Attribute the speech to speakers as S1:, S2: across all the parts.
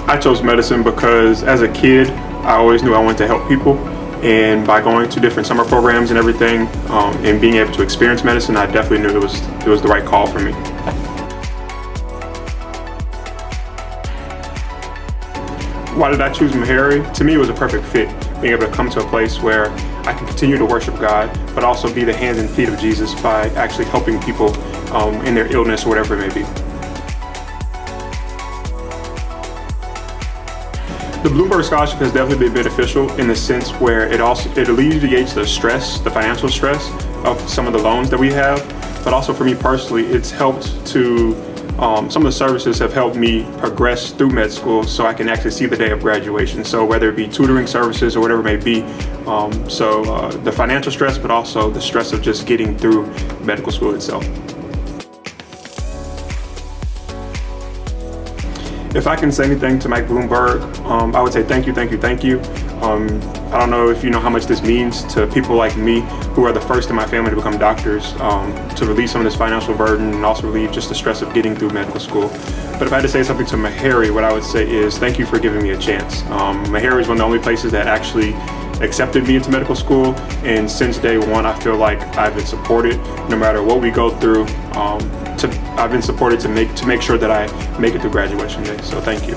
S1: I chose medicine because as a kid, I always knew I wanted to help people. And by going to different summer programs and everything, and being able to experience medicine, I definitely knew it was the right call for me. Why did I choose Meharry? To me, it was a perfect fit. Being able to come to a place where I can continue to worship God, but also be the hands and feet of Jesus by actually helping people in their illness or whatever it may be. The Bloomberg scholarship has definitely been beneficial in the sense where it alleviates the stress, the financial stress of some of the loans that we have, but also for me personally, it's helped to some of the services have helped me progress through med school so I can actually see the day of graduation. So whether it be tutoring services or whatever it may be, the financial stress, but also the stress of just getting through medical school itself. If I can say anything to Mike Bloomberg, I would say thank you, thank you, thank you. I don't know if you know how much this means to people like me who are the first in my family to become doctors, to relieve some of this financial burden and also relieve just the stress of getting through medical school. But if I had to say something to Meharry, what I would say is thank you for giving me a chance. Meharry is one of the only places that actually accepted me into medical school, and since day one I feel like I've been supported no matter what we go through. I've been supported to make sure that I make it through graduation day, so thank you.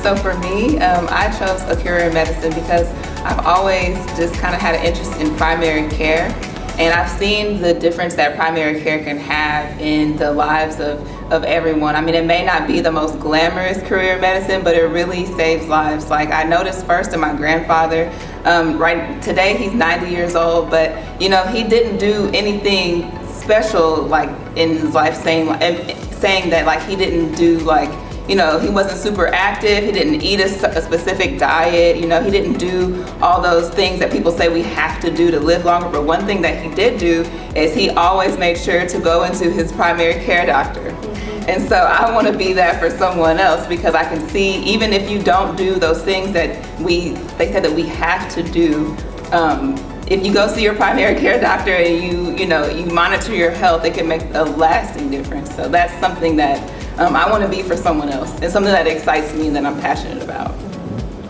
S2: So for me, I chose a career in medicine because I've always just kind of had an interest in primary care, and I've seen the difference that primary care can have in the lives of everyone. I mean, it may not be the most glamorous career in medicine, but it really saves lives. Like I noticed first in my grandfather, right today he's 90 years old, but you know, he didn't do anything special like in his life, saying that like he didn't do like, you know, he wasn't super active, he didn't eat a specific diet, you know, he didn't do all those things that people say we have to do to live longer. But one thing that he did do is he always made sure to go into his primary care doctor. And so I want to be that for someone else, because I can see even if you don't do those things that they said that we have to do, if you go see your primary care doctor and you monitor your health, it can make a lasting difference. So that's something that I want to be for someone else, and something that excites me and that I'm passionate about.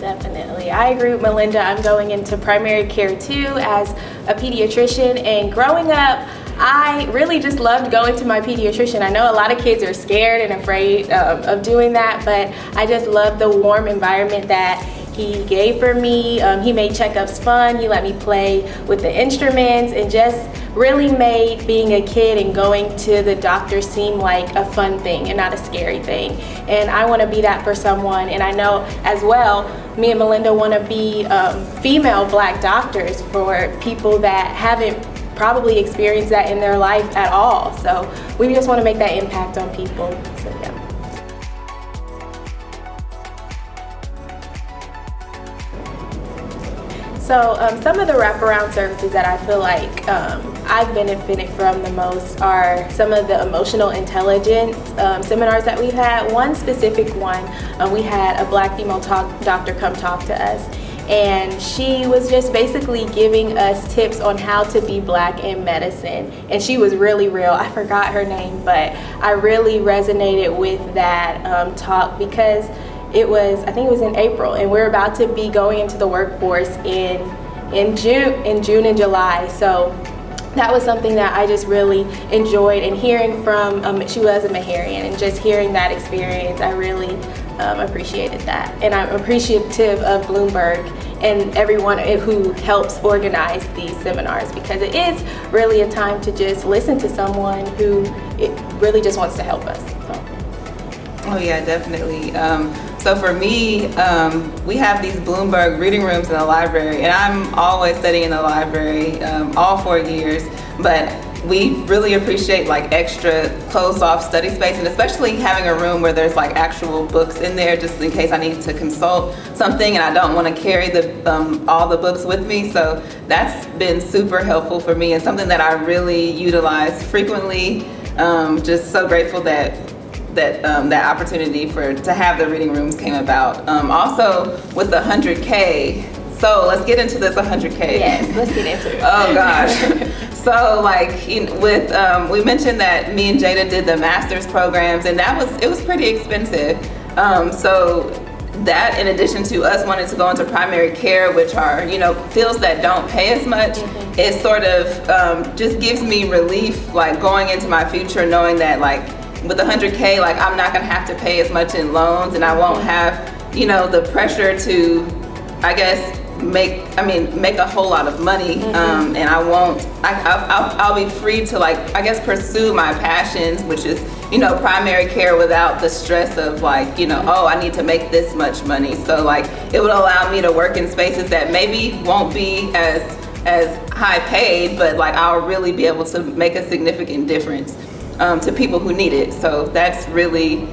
S3: Definitely. I agree with Melinda. I'm going into primary care too as a pediatrician, and growing up, I really just loved going to my pediatrician. I know a lot of kids are scared and afraid of doing that, but I just loved the warm environment that he gave for me. He made checkups fun. He let me play with the instruments and just really made being a kid and going to the doctor seem like a fun thing and not a scary thing. And I want to be that for someone. And I know as well, me and Melinda want to be female Black doctors for people that haven't probably experienced that in their life at all. So we just want to make that impact on people. So yeah. So some of the wraparound services that I feel like I've benefited from the most are some of the emotional intelligence seminars that we've had. One specific one, we had a Black female doctor come talk to us, and she was just basically giving us tips on how to be Black in medicine. And she was really real. I forgot her name, but I really resonated with that talk because I think it was in April, and we're about to be going into the workforce in June and July. So that was something that I just really enjoyed, and hearing from, she was a Meharian, and just hearing that experience, I really appreciated that. And I'm appreciative of Bloomberg and everyone who helps organize these seminars, because it is really a time to just listen to someone who really just wants to help us. So.
S2: Oh yeah, definitely. So for me, we have these Bloomberg reading rooms in the library, and I'm always studying in the library all 4 years, but we really appreciate like extra closed off study space, and especially having a room where there's like actual books in there just in case I need to consult something and I don't want to carry all the books with me. So that's been super helpful for me and something that I really utilize frequently. Just so grateful that opportunity to have the reading rooms came about. Also with the 100K So let's get into this 100K.
S3: Yes, let's get into it.
S2: Oh gosh. So like with we mentioned that me and Jada did the master's programs, and it was pretty expensive. So that, in addition to us wanting to go into primary care, which are fields that don't pay as much, it sort of just gives me relief, like going into my future, knowing that like with 100K, like I'm not gonna have to pay as much in loans, and I won't have the pressure to, I guess, make a whole lot of money, and I'll be free to, like, I guess, pursue my passions, which is primary care, without the stress of like oh, I need to make this much money. So like it would allow me to work in spaces that maybe won't be as high paid, but like I'll really be able to make a significant difference to people who need it. So that's really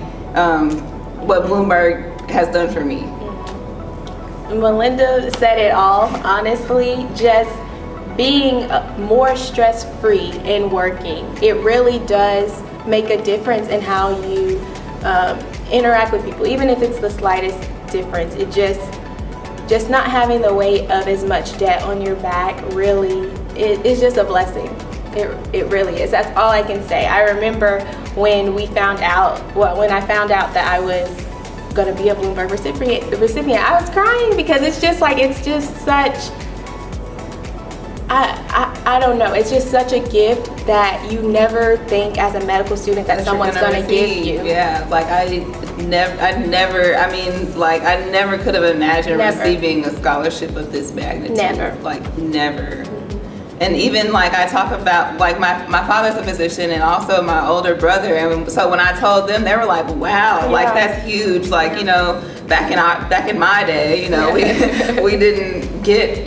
S2: what Bloomberg has done for me.
S3: Melinda said it all, honestly. Just being more stress-free in working, it really does make a difference in how you interact with people, even if it's the slightest difference. It just not having the weight of as much debt on your back really is just a blessing. It really is. That's all I can say. I remember when I found out that I was going to be a Bloomberg recipient, I was crying, because it's just such, I don't know, it's just such a gift that you never think as a medical student that someone's going to give you.
S2: Yeah, like I never could have imagined receiving a scholarship of this magnitude. Never. And even like I talk about, like my father's a physician and also my older brother, and so when I told them, they were like, wow, like that's huge. Like back in my day, we didn't get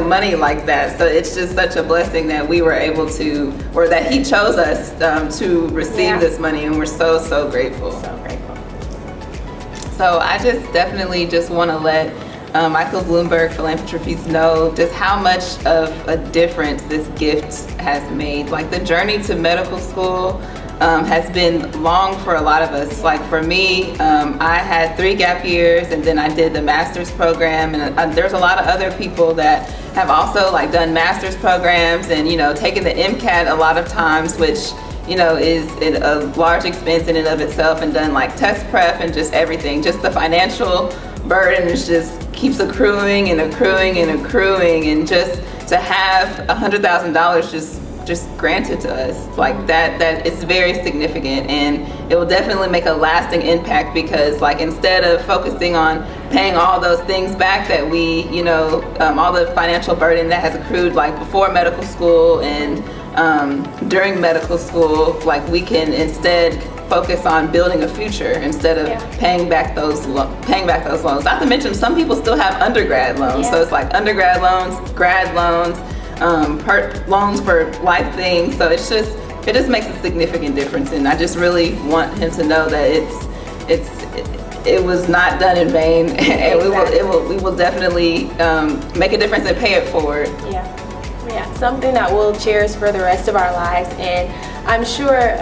S2: money like that. So it's just such a blessing that we were able to, or that he chose us to receive this money, and we're so grateful.
S3: So grateful.
S2: So I just definitely just want to let Michael Bloomberg Philanthropies know just how much of a difference this gift has made. Like the journey to medical school has been long for a lot of us. Like for me, I had 3 gap years, and then I did the master's program, and there's a lot of other people that have also like done master's programs and taken the MCAT a lot of times, which is a large expense in and of itself, and done like test prep and just everything. Just the financial burden just keeps accruing and accruing and accruing, and just to have $100,000 just granted to us like that is very significant, and it will definitely make a lasting impact, because like instead of focusing on paying all those things back that we all the financial burden that has accrued like before medical school and during medical school, like we can instead focus on building a future instead of paying back those loans. Not to mention, some people still have undergrad loans, so it's like undergrad loans, grad loans, loans for life things. So it just makes a significant difference, and I just really want him to know that it was not done in vain, and we will definitely make a difference and pay it forward.
S3: Yeah, something that we'll cherish for the rest of our lives. And I'm sure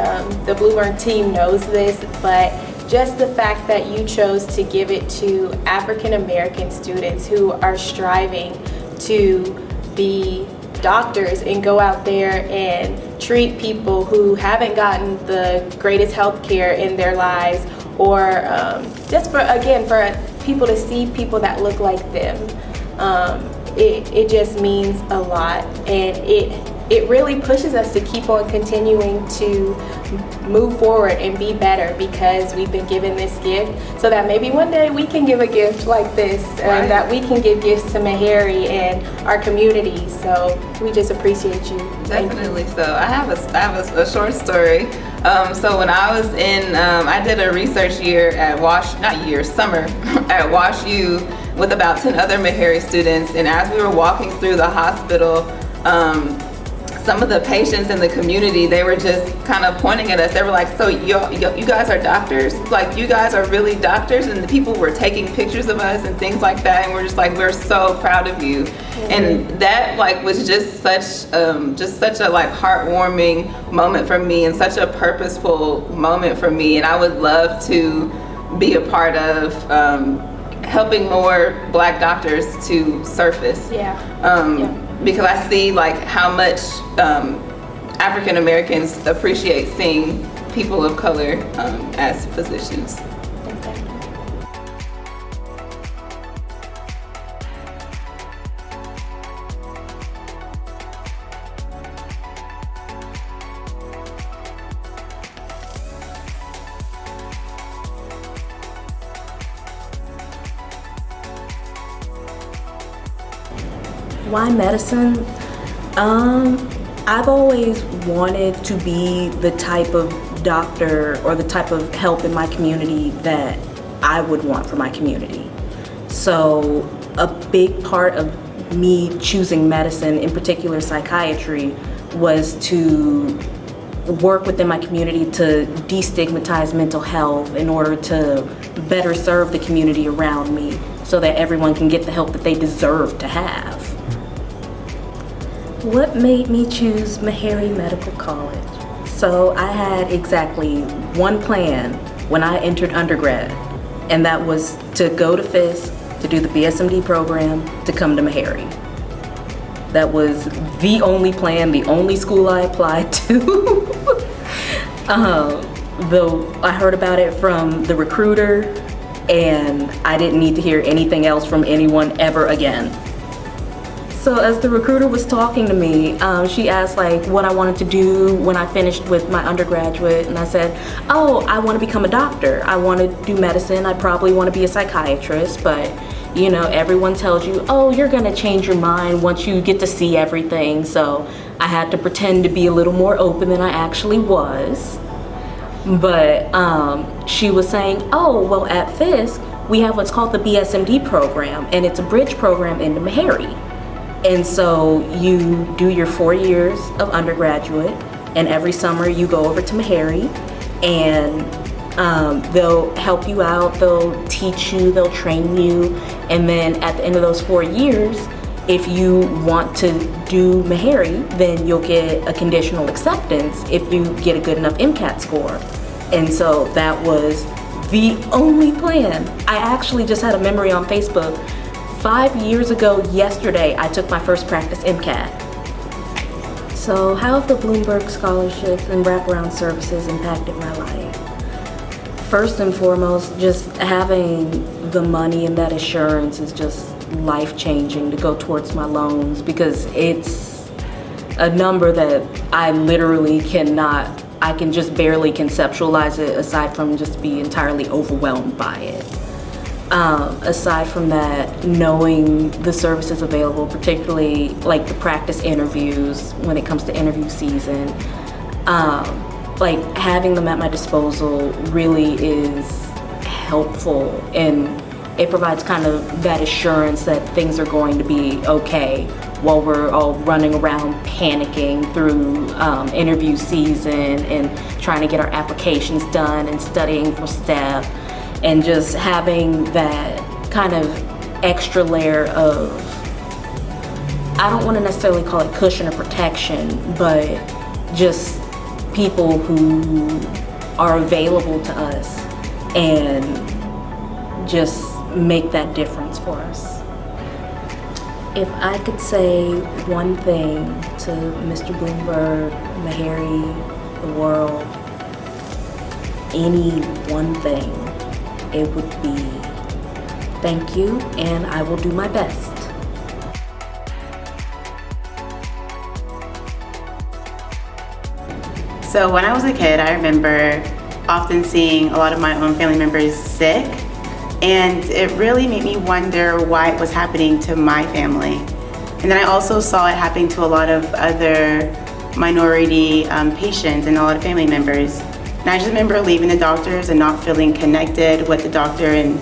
S3: the Bloomberg team knows this, but just the fact that you chose to give it to African American students who are striving to be doctors and go out there and treat people who haven't gotten the greatest health care in their lives, or just for people to see people that look like them. It just means a lot, and it really pushes us to keep on continuing to move forward and be better, because we've been given this gift, so that maybe one day we can give a gift like this, and that we can give gifts to Meharry and our community. So we just appreciate you.
S2: Definitely. So I have a short story. So when I was I did a research year at summer at Wash U with about 10 other Meharry students, and as we were walking through the hospital, some of the patients in the community, they were just kind of pointing at us. They were like, so you guys are doctors? Like, you guys are really doctors? And the people were taking pictures of us and things like that, and we're just like, we're so proud of you. Mm-hmm. And that like was just such a like heartwarming moment for me, and such a purposeful moment for me. And I would love to be a part of helping more Black doctors to surface.
S3: Yeah.
S2: Because I see like how much African Americans appreciate seeing people of color as physicians.
S4: Why medicine? I've always wanted to be the type of doctor or the type of help in my community that I would want for my community. So a big part of me choosing medicine, in particular psychiatry, was to work within my community to destigmatize mental health in order to better serve the community around me so that everyone can get the help that they deserve to have. What made me choose Meharry Medical College? So I had exactly one plan when I entered undergrad, and that was to go to Fisk, to do the BSMD program, to come to Meharry. That was the only plan, the only school I applied to. Though I heard about it from the recruiter, and I didn't need to hear anything else from anyone ever again. So as the recruiter was talking to me, she asked like what I wanted to do when I finished with my undergraduate, and I said, oh, I want to become a doctor. I want to do medicine. I probably want to be a psychiatrist, but you know, everyone tells you, oh, you're gonna change your mind once you get to see everything. So I had to pretend to be a little more open than I actually was. But she was saying, oh, well, at Fisk, we have what's called the BSMD program, and it's a bridge program into Meharry. And so you do your 4 years of undergraduate, and every summer you go over to Meharry, and they'll help you out, they'll teach you, they'll train you, and then at the end of those 4 years, if you want to do Meharry, then you'll get a conditional acceptance if you get a good enough MCAT score. And so that was the only plan. I actually just had a memory on Facebook. 5 years ago yesterday, I took my first practice MCAT. So how have the Bloomberg scholarships and wraparound services impacted my life? First and foremost, just having the money and that assurance is just life-changing to go towards my loans, because it's a number that I literally cannot, I can just barely conceptualize it aside from just be entirely overwhelmed by it. Aside from that, knowing the services available, particularly like the practice interviews when it comes to interview season, like having them at my disposal really is helpful, and it provides kind of that assurance that things are going to be okay while we're all running around panicking through interview season and trying to get our applications done and studying for STEP. And just having that kind of extra layer of, I don't want to necessarily call it cushion or protection, but just people who are available to us and just make that difference for us. If I could say one thing to Mr. Bloomberg, Meharry, the world, any one thing, it would be thank you, and I will do my best.
S5: So when I was a kid, I remember often seeing a lot of my own family members sick, and it really made me wonder why it was happening to my family. And then I also saw it happening to a lot of other minority patients and a lot of family members. And I just remember leaving the doctors and not feeling connected with the doctor, and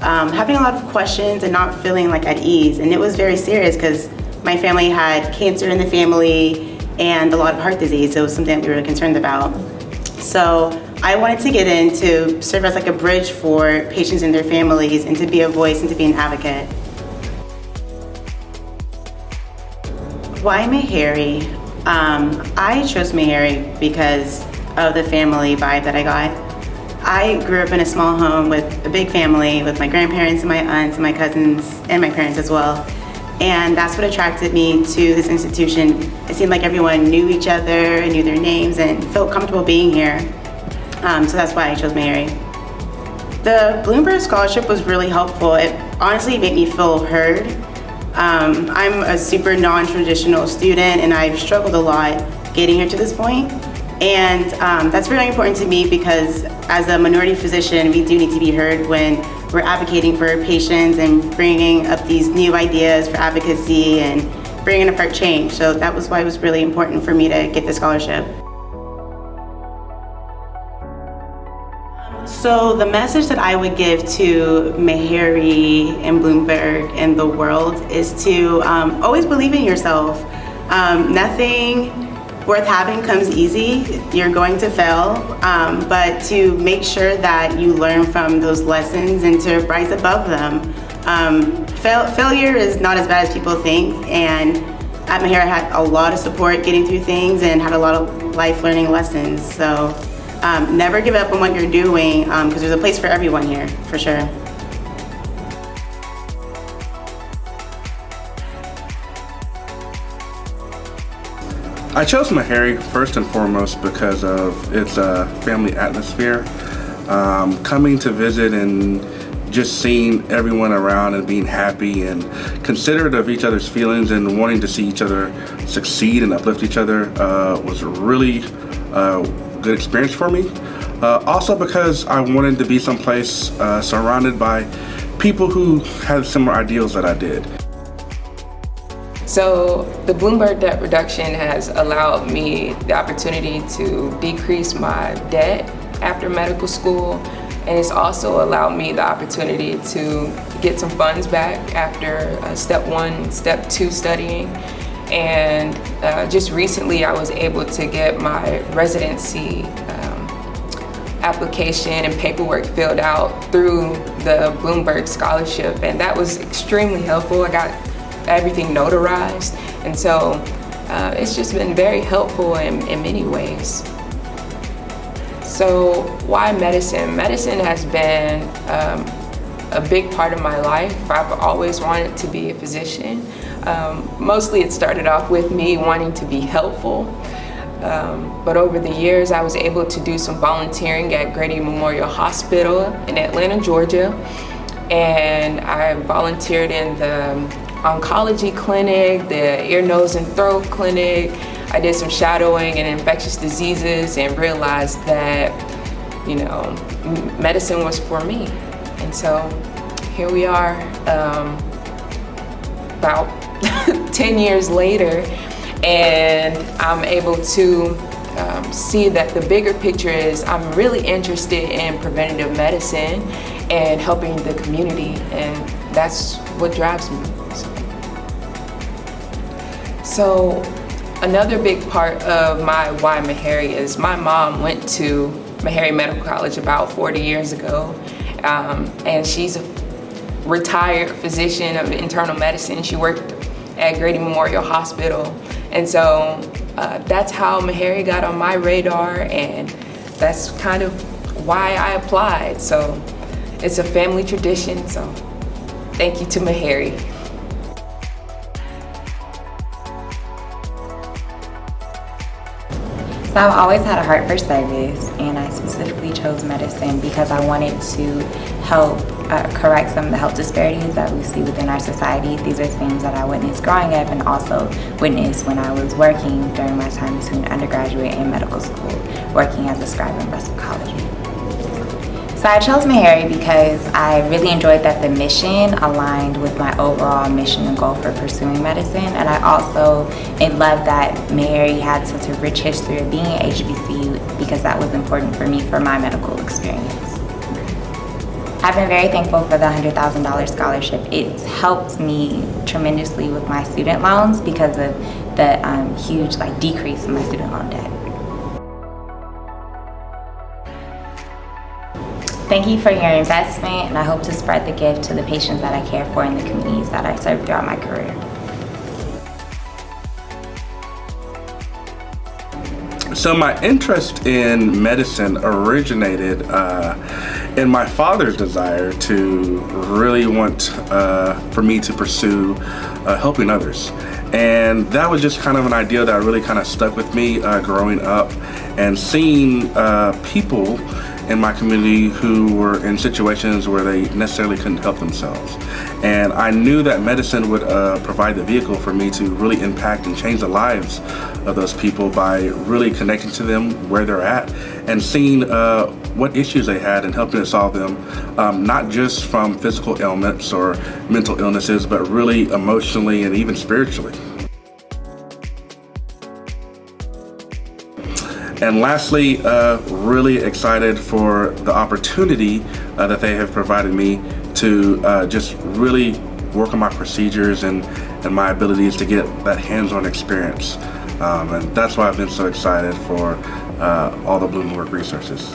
S5: having a lot of questions and not feeling like at ease. And it was very serious because my family had cancer in the family and a lot of heart disease. So it was something that we were concerned about. So I wanted to get in to serve as like a bridge for patients and their families, and to be a voice and to be an advocate. Why Meharry? I chose Meharry because of the family vibe that I got. I grew up in a small home with a big family, with my grandparents and my aunts and my cousins and my parents as well. And that's what attracted me to this institution. It seemed like everyone knew each other and knew their names and felt comfortable being here. So that's why I chose Meharry. The Bloomberg Scholarship was really helpful. It honestly made me feel heard. I'm a super non-traditional student and I've struggled a lot getting here to this point. And that's really important to me because as a minority physician, we do need to be heard when we're advocating for patients and bringing up these new ideas for advocacy and bringing about change. So that was why it was really important for me to get the scholarship. So the message that I would give to Meharry and Bloomberg and the world is to always believe in yourself. Nothing worth having comes easy. You're going to fail, but to make sure that you learn from those lessons and to rise above them. Failure is not as bad as people think, and at Meharry I had a lot of support getting through things and had a lot of life learning lessons. So never give up on what you're doing because there's a place for everyone here, for sure.
S6: I chose Meharry first and foremost because of its family atmosphere. Coming to visit and just seeing everyone around and being happy and considerate of each other's feelings and wanting to see each other succeed and uplift each other was a really good experience for me. Also because I wanted to be someplace surrounded by people who had similar ideals that I did.
S7: So the Bloomberg debt reduction has allowed me the opportunity to decrease my debt after medical school, and it's also allowed me the opportunity to get some funds back after step 1, step 2 studying. And just recently I was able to get my residency application and paperwork filled out through the Bloomberg scholarship, and that was extremely helpful. I got everything notarized, and so it's just been very helpful in many ways. So why medicine? Medicine has been a big part of my life. I've always wanted to be a physician. Mostly it started off with me wanting to be helpful, but over the years I was able to do some volunteering at Grady Memorial Hospital in Atlanta, Georgia, and I volunteered in the oncology clinic, the ear, nose, and throat clinic. I did some shadowing in infectious diseases and realized that, medicine was for me. And so here we are, about 10 years later, and I'm able to see that the bigger picture is I'm really interested in preventative medicine and helping the community, and that's what drives me. So another big part of my why Meharry is my mom went to Meharry Medical College about 40 years ago, and she's a retired physician of internal medicine. She worked at Grady Memorial Hospital, and so that's how Meharry got on my radar, and that's kind of why I applied. So it's a family tradition, so thank you to Meharry.
S8: So I've always had a heart for service, and I specifically chose medicine because I wanted to help correct some of the health disparities that we see within our society. These are things that I witnessed growing up and also witnessed when I was working during my time between undergraduate and medical school, working as a scribe in breast oncology. So I chose Meharry because I really enjoyed that the mission aligned with my overall mission and goal for pursuing medicine, and I also love that Meharry had such a rich history of being at HBCU because that was important for me for my medical experience. I've been very thankful for the $100,000 scholarship. It's helped me tremendously with my student loans because of the huge decrease in my student loan debt. Thank you for your investment, and I hope to spread the gift to the patients that I care for and the communities that I serve throughout my career.
S6: So my interest in medicine originated in my father's desire to really want for me to pursue helping others. And that was just kind of an idea that really kind of stuck with me growing up, and seeing people in my community who were in situations where they necessarily couldn't help themselves. And I knew that medicine would provide the vehicle for me to really impact and change the lives of those people by really connecting to them where they're at and seeing what issues they had and helping to solve them, not just from physical ailments or mental illnesses, but really emotionally and even spiritually. And lastly, really excited for the opportunity that they have provided me to just really work on my procedures and my abilities to get that hands-on experience. And that's why I've been so excited for all the Bloomberg resources.